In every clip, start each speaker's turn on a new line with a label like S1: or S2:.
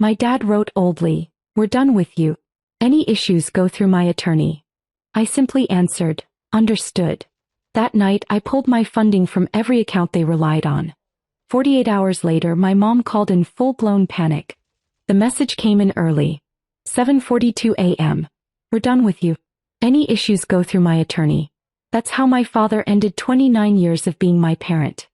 S1: My dad wrote Oldly, "We're done with you. Any issues go through my attorney." I simply answered, "Understood." That night I pulled my funding from every account they relied on. 48 hours later my mom called in full-blown panic. The message came in early. 7:42 a.m. "We're done with you. Any issues go through my attorney." That's how my father ended 29 years of being my parent.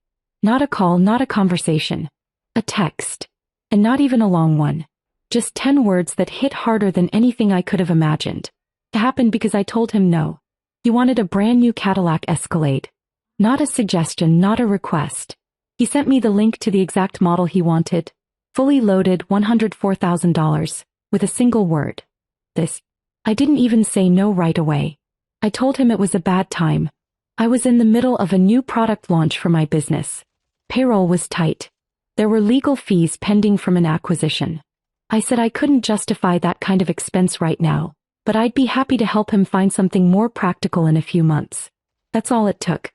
S1: Not a call, not a conversation. A text. And not even a long one. Just 10 words that hit harder than anything I could have imagined. It happened because I told him no. He wanted a brand new Cadillac Escalade. Not a suggestion, not a request. He sent me the link to the exact model he wanted. Fully loaded $104,000. With a single word. This. I didn't even say no right away. I told him it was a bad time. I was in the middle of a new product launch for my business. Payroll was tight. There were legal fees pending from an acquisition. I said I couldn't justify that kind of expense right now, but I'd be happy to help him find something more practical in a few months. That's all it took.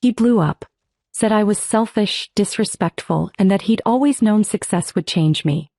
S1: He blew up. Said I was selfish, disrespectful, and that he'd always known success would change me.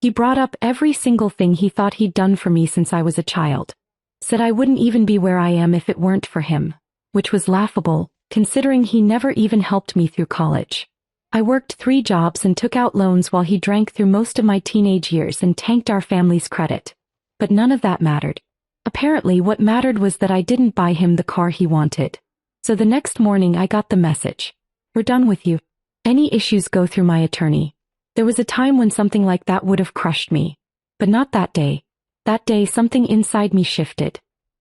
S1: He brought up every single thing he thought he'd done for me since I was a child. Said I wouldn't even be where I am if it weren't for him, which was laughable, considering he never even helped me through college. I worked 3 jobs and took out loans while he drank through most of my teenage years and tanked our family's credit. But none of that mattered. Apparently what mattered was that I didn't buy him the car he wanted. So the next morning I got the message. "We're done with you. Any issues go through my attorney." There was a time when something like that would have crushed me. But not that day. That day something inside me shifted.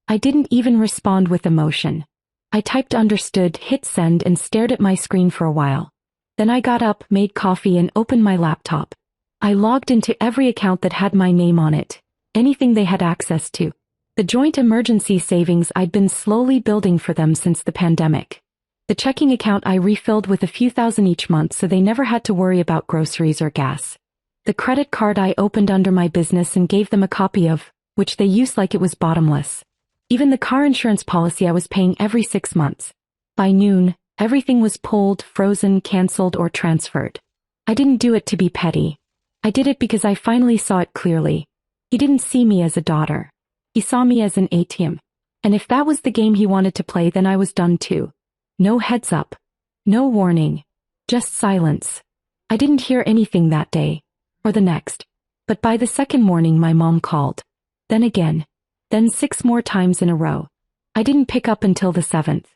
S1: I didn't even respond with emotion. I typed understood, hit send, and stared at my screen for a while. Then I got up, made coffee, and opened my laptop. I logged into every account that had my name on it, anything they had access to. The joint emergency savings I'd been slowly building for them since the pandemic. The checking account I refilled with a few thousand each month so they never had to worry about groceries or gas. The credit card I opened under my business and gave them a copy of, which they used like it was bottomless. Even the car insurance policy I was paying every 6 months. By noon, everything was pulled, frozen, canceled, or transferred. I didn't do it to be petty. I did it because I finally saw it clearly. He didn't see me as a daughter. He saw me as an ATM. And if that was the game he wanted to play, then I was done too. No heads up. No warning. Just silence. I didn't hear anything that day. Or the next. But by the second morning my mom called. Then again. Then 6 more times in a row. I didn't pick up until the 7th.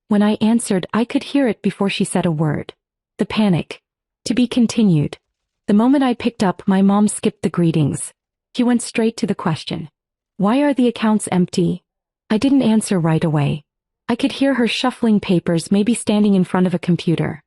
S1: When I answered, I could hear it before she said a word. The panic. To be continued. The moment I picked up, my mom skipped the greetings. She went straight to the question. "Why are the accounts empty?" I didn't answer right away. I could hear her shuffling papers, maybe standing in front of a computer.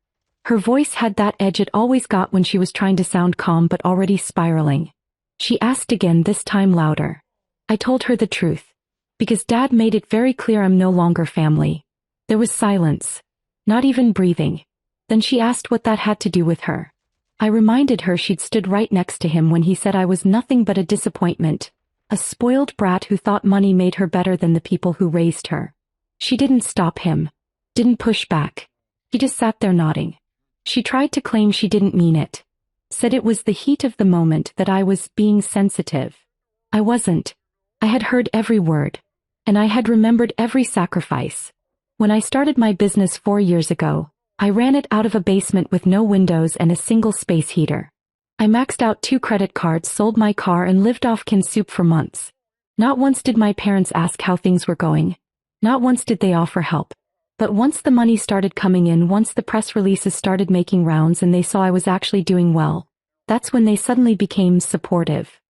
S1: Her voice had that edge it always got when she was trying to sound calm but already spiraling. She asked again, this time louder. I told her the truth. Because Dad made it very clear I'm no longer family. There was silence. Not even breathing. Then she asked what that had to do with her. I reminded her she'd stood right next to him when he said I was nothing but a disappointment. A spoiled brat who thought money made her better than the people who raised her. She didn't stop him. Didn't push back. He just sat there nodding. She tried to claim she didn't mean it. Said it was the heat of the moment, that I was being sensitive. I wasn't. I had heard every word. And I had remembered every sacrifice. When I started my business 4 years ago, I ran it out of a basement with no windows and a single space heater. I maxed out 2 credit cards, sold my car, and lived off canned soup for months. Not once did my parents ask how things were going. Not once did they offer help. But once the money started coming in, once the press releases started making rounds and they saw I was actually doing well, that's when they suddenly became supportive.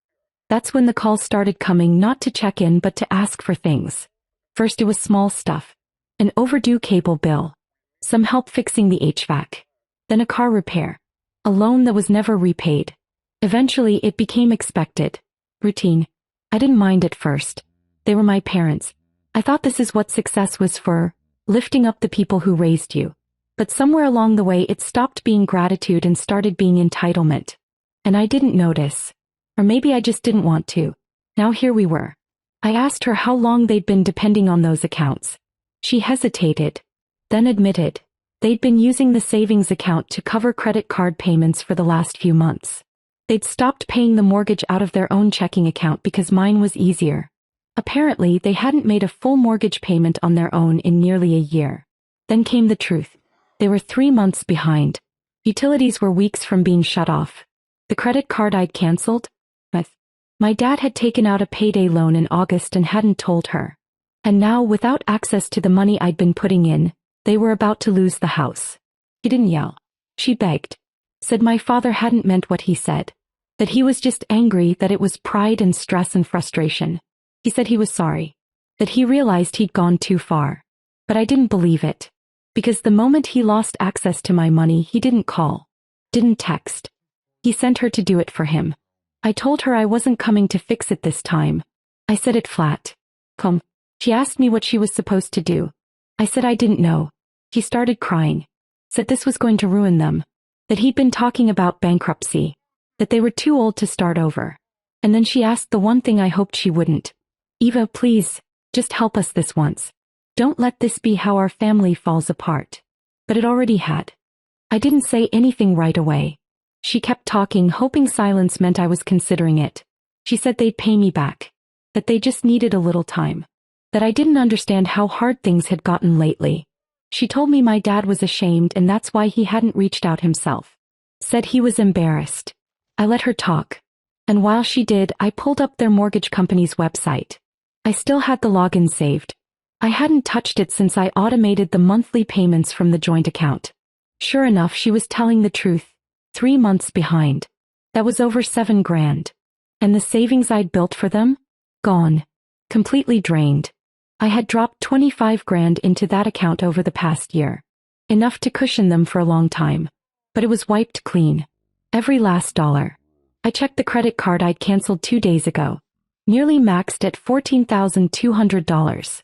S1: That's when the calls started coming, not to check in but to ask for things. First it was small stuff. An overdue cable bill. Some help fixing the HVAC. Then a car repair. A loan that was never repaid. Eventually it became expected. Routine. I didn't mind at first. They were my parents. I thought this is what success was for, lifting up the people who raised you. But somewhere along the way it stopped being gratitude and started being entitlement. And I didn't notice. Or maybe I just didn't want to. Now here we were. I asked her how long they'd been depending on those accounts. She hesitated. Then admitted. They'd been using the savings account to cover credit card payments for the last few months. They'd stopped paying the mortgage out of their own checking account because mine was easier. Apparently, they hadn't made a full mortgage payment on their own in nearly a year. Then came the truth. They were 3 months behind. Utilities were weeks from being shut off. The credit card I'd canceled? My dad had taken out a payday loan in August and hadn't told her. And now, without access to the money I'd been putting in, they were about to lose the house. He didn't yell. She begged. Said my father hadn't meant what he said. That he was just angry, that it was pride and stress and frustration. He said he was sorry. That he realized he'd gone too far. But I didn't believe it. Because the moment he lost access to my money, he didn't call. Didn't text. He sent her to do it for him. I told her I wasn't coming to fix it this time. I said it flat. Come. She asked me what she was supposed to do. I said I didn't know. She started crying. Said this was going to ruin them. That he'd been talking about bankruptcy. That they were too old to start over. And then she asked the one thing I hoped she wouldn't. Eva, please, just help us this once. Don't let this be how our family falls apart. But it already had. I didn't say anything right away. She kept talking, hoping silence meant I was considering it. She said they'd pay me back. That they just needed a little time. That I didn't understand how hard things had gotten lately. She told me my dad was ashamed and that's why he hadn't reached out himself. Said he was embarrassed. I let her talk. And while she did, I pulled up their mortgage company's website. I still had the login saved. I hadn't touched it since I automated the monthly payments from the joint account. Sure enough, she was telling the truth. 3 months behind. That was over $7 grand. And the savings I'd built for them? Gone. Completely drained. I had dropped 25 grand into that account over the past year. Enough to cushion them for a long time. But it was wiped clean. Every last dollar. I checked the credit card I'd canceled 2 days ago. Nearly maxed at $14,200.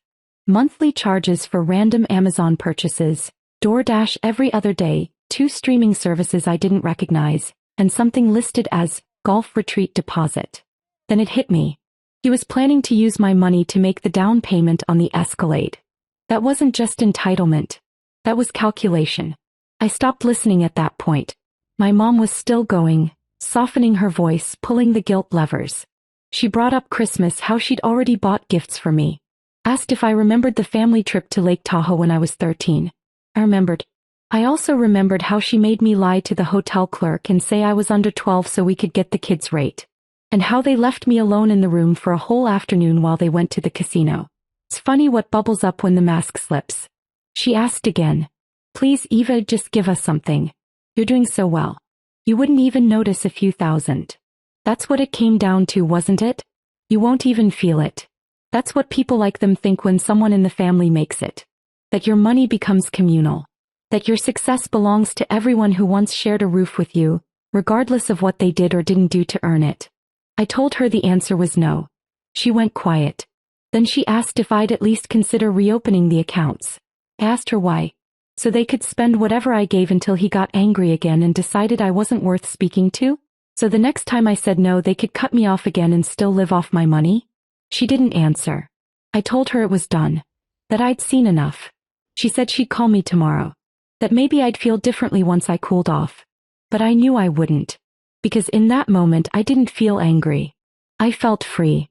S1: Monthly charges for random Amazon purchases, DoorDash every other day, 2 streaming services I didn't recognize, and something listed as golf retreat deposit. Then it hit me. He was planning to use my money to make the down payment on the Escalade. That wasn't just entitlement. That was calculation. I stopped listening at that point. My mom was still going, softening her voice, pulling the guilt levers. She brought up Christmas, how she'd already bought gifts for me. Asked if I remembered the family trip to Lake Tahoe when I was 13. I remembered. I also remembered how she made me lie to the hotel clerk and say I was under 12 so we could get the kids' rate. And how they left me alone in the room for a whole afternoon while they went to the casino. It's funny what bubbles up when the mask slips. She asked again. Please, Eva, just give us something. You're doing so well. You wouldn't even notice a few thousand. That's what it came down to, wasn't it? You won't even feel it. That's what people like them think when someone in the family makes it. That your money becomes communal. That your success belongs to everyone who once shared a roof with you, regardless of what they did or didn't do to earn it. I told her the answer was no. She went quiet. Then she asked if I'd at least consider reopening the accounts. I asked her why. So they could spend whatever I gave until he got angry again and decided I wasn't worth speaking to? So the next time I said no, they could cut me off again and still live off my money? She didn't answer. I told her it was done. That I'd seen enough. She said she'd call me tomorrow. That maybe I'd feel differently once I cooled off. But I knew I wouldn't. Because in that moment I didn't feel angry. I felt free.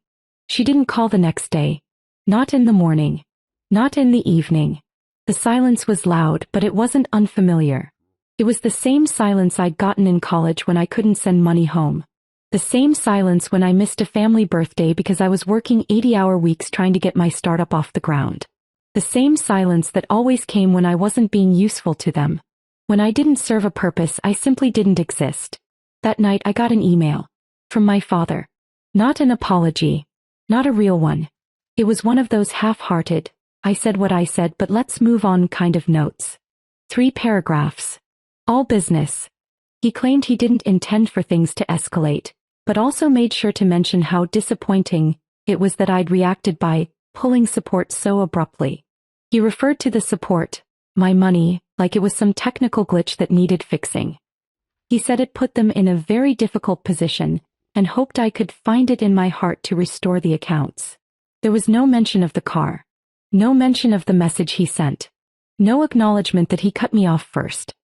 S1: She didn't call the next day. Not in the morning. Not in the evening. The silence was loud, but it wasn't unfamiliar. It was the same silence I'd gotten in college when I couldn't send money home. The same silence when I missed a family birthday because I was working 80-hour weeks trying to get my startup off the ground. The same silence that always came when I wasn't being useful to them. When I didn't serve a purpose, I simply didn't exist. That night I got an email. From my father. Not an apology. Not a real one. It was one of those half-hearted, I said what I said but let's move on kind of notes. 3 paragraphs. All business. He claimed he didn't intend for things to escalate, but also made sure to mention how disappointing it was that I'd reacted by pulling support so abruptly. He referred to the support, my money, like it was some technical glitch that needed fixing. He said it put them in a very difficult position and hoped I could find it in my heart to restore the accounts. There was no mention of the car. No mention of the message he sent. No acknowledgement that he cut me off first.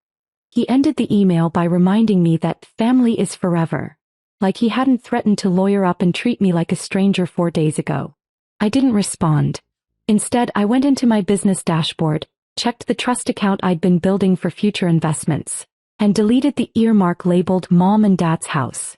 S1: He ended the email by reminding me that family is forever. like he hadn't threatened to lawyer up and treat me like a stranger 4 days ago. I didn't respond. Instead, I went into my business dashboard, checked the trust account I'd been building for future investments, and deleted the earmark labeled Mom and Dad's house.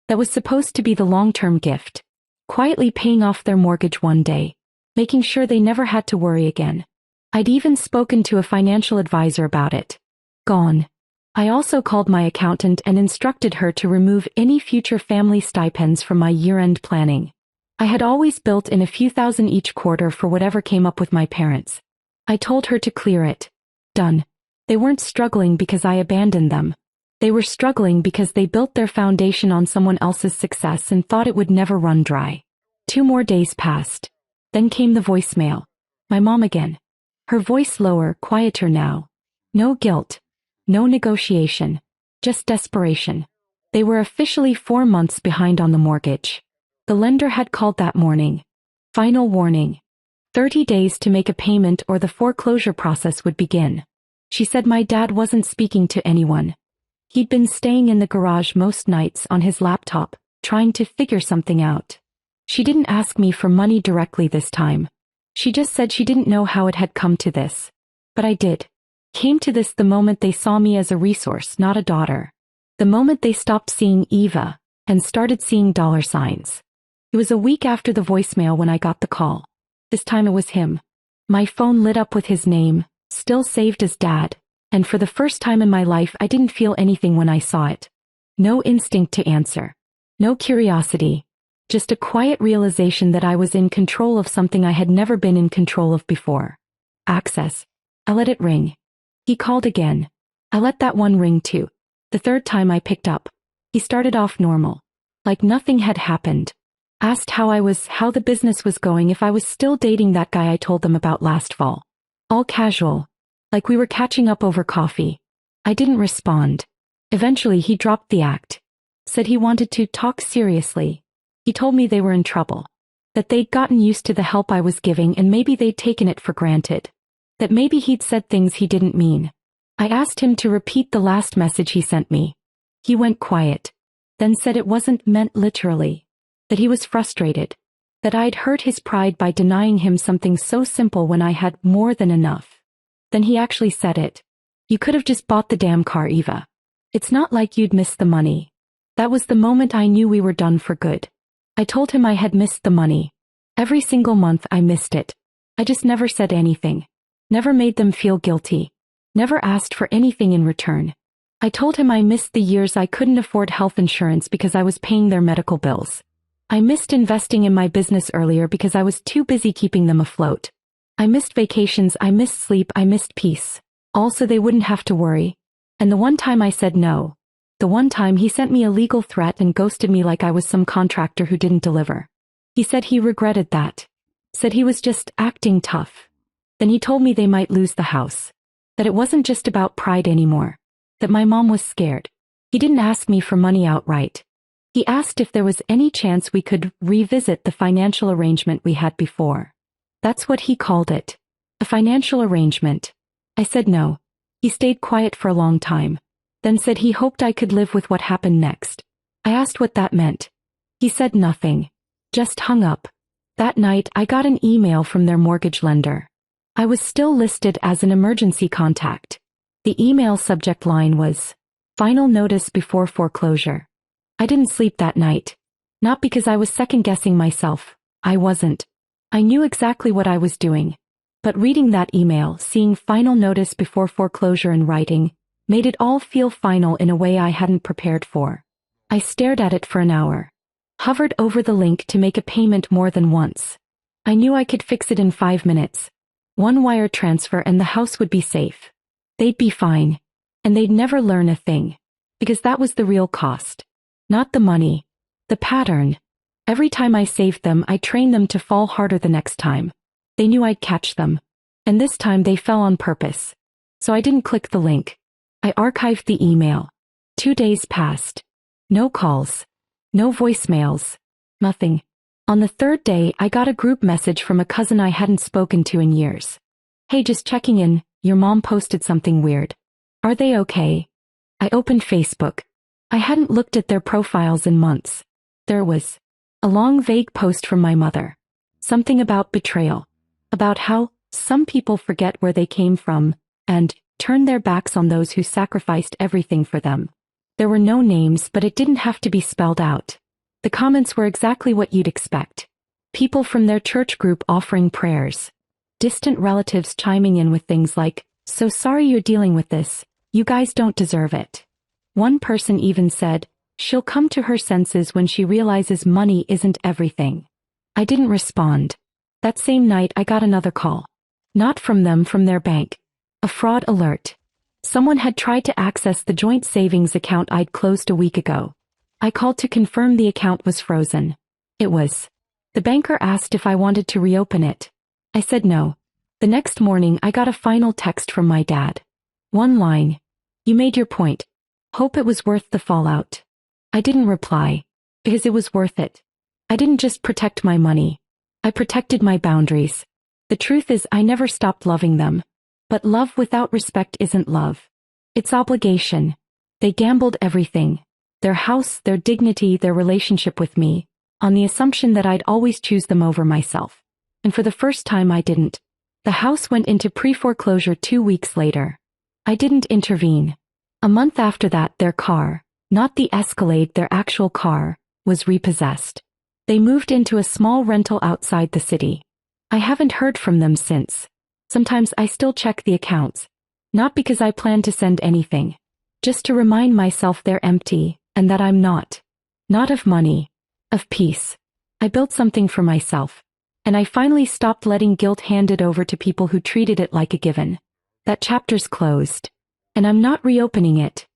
S1: That was supposed to be the long-term gift. Quietly paying off their mortgage one day, making sure they never had to worry again. I'd even spoken to a financial advisor about it. Gone. I also called my accountant and instructed her to remove any future family stipends from my year-end planning. I had always built in a few thousand each quarter for whatever came up with my parents. I told her to clear it. Done. They weren't struggling because I abandoned them. They were struggling because they built their foundation on someone else's success and thought it would never run dry. 2 more days passed. Then came the voicemail. My mom again. Her voice lower, quieter now. No guilt. No negotiation. Just desperation. They were officially 4 months behind on the mortgage. The lender had called that morning. Final warning. 30 days to make a payment or the foreclosure process would begin. She said my dad wasn't speaking to anyone. He'd been staying in the garage most nights on his laptop, trying to figure something out. She didn't ask me for money directly this time. She just said she didn't know how it had come to this. But I did. Came to this the moment they saw me as a resource, not a daughter. The moment they stopped seeing Eva and started seeing dollar signs. It was a week after the voicemail when I got the call. This time it was him. My phone lit up with his name, still saved as Dad, and for the first time in my life I didn't feel anything when I saw it. No instinct to answer. No curiosity. Just a quiet realization that I was in control of something I had never been in control of before. Access. I let it ring. He called again. I let that one ring too. The 3rd time I picked up. He started off normal. Like nothing had happened. Asked how I was, how the business was going, if I was still dating that guy I told them about last fall. All casual. Like we were catching up over coffee. I didn't respond. Eventually he dropped the act. Said he wanted to talk seriously. He told me they were in trouble. That they'd gotten used to the help I was giving and maybe they'd taken it for granted. That maybe he'd said things he didn't mean. I asked him to repeat the last message he sent me. He went quiet. Then said it wasn't meant literally. That he was frustrated. That I'd hurt his pride by denying him something so simple when I had more than enough. Then he actually said it. You could have just bought the damn car, Eva. It's not like you'd miss the money. That was the moment I knew we were done for good. I told him I had missed the money. Every single month I missed it. I just never said anything. Never made them feel guilty. Never asked for anything in return. I told him I missed the years I couldn't afford health insurance because I was paying their medical bills. I missed investing in my business earlier because I was too busy keeping them afloat. I missed vacations, I missed sleep, I missed peace. All so they wouldn't have to worry. And the one time I said no. The one time he sent me a legal threat and ghosted me like I was some contractor who didn't deliver. He said he regretted that. Said he was just acting tough. Then he told me they might lose the house. That it wasn't just about pride anymore. That my mom was scared. He didn't ask me for money outright. He asked if there was any chance we could revisit the financial arrangement we had before. That's what he called it. A financial arrangement. I said no. He stayed quiet for a long time. Then said he hoped I could live with what happened next. I asked what that meant. He said nothing. Just hung up. That night I got an email from their mortgage lender. I was still listed as an emergency contact. The email subject line was, "Final notice before foreclosure." I didn't sleep that night. Not because I was second-guessing myself. I wasn't. I knew exactly what I was doing. But reading that email, seeing "final notice before foreclosure" in writing, made it all feel final in a way I hadn't prepared for. I stared at it for an hour. Hovered over the link to make a payment more than once. I knew I could fix it in 5 minutes. 1 wire transfer and the house would be safe. They'd be fine. And they'd never learn a thing. Because that was the real cost. Not the money. The pattern. Every time I saved them, I trained them to fall harder the next time. They knew I'd catch them. And this time they fell on purpose. So I didn't click the link. I archived the email. 2 days passed. No calls. No voicemails. Nothing. On the 3rd day, I got a group message from a cousin I hadn't spoken to in years. "Hey, just checking in, your mom posted something weird. Are they okay?" I opened Facebook. I hadn't looked at their profiles in months. There was a long vague post from my mother. Something about betrayal. About how some people forget where they came from and turn their backs on those who sacrificed everything for them. There were no names, but it didn't have to be spelled out. The comments were exactly what you'd expect. People from their church group offering prayers. Distant relatives chiming in with things like, "So sorry you're dealing with this. You guys don't deserve it." One person even said, "She'll come to her senses when she realizes money isn't everything." I didn't respond. That same night I got another call. Not from them, from their bank. A fraud alert. Someone had tried to access the joint savings account I'd closed a week ago. I called to confirm the account was frozen. It was. The banker asked if I wanted to reopen it. I said no. The next morning I got a final text from my dad. One line. "You made your point. Hope it was worth the fallout." I didn't reply. Because it was worth it. I didn't just protect my money. I protected my boundaries. The truth is I never stopped loving them. But love without respect isn't love. It's obligation. They gambled everything. Their house, their dignity, their relationship with me, on the assumption that I'd always choose them over myself. And for the first time I didn't. The house went into pre-foreclosure 2 weeks later. I didn't intervene. A month after that, their car, not the Escalade, their actual car, was repossessed. They moved into a small rental outside the city. I haven't heard from them since. Sometimes I still check the accounts. Not because I plan to send anything. Just to remind myself they're empty, and that I'm not. Not of money. Of peace. I built something for myself. And I finally stopped letting guilt hand it over to people who treated it like a given. That chapter's closed. And I'm not reopening it.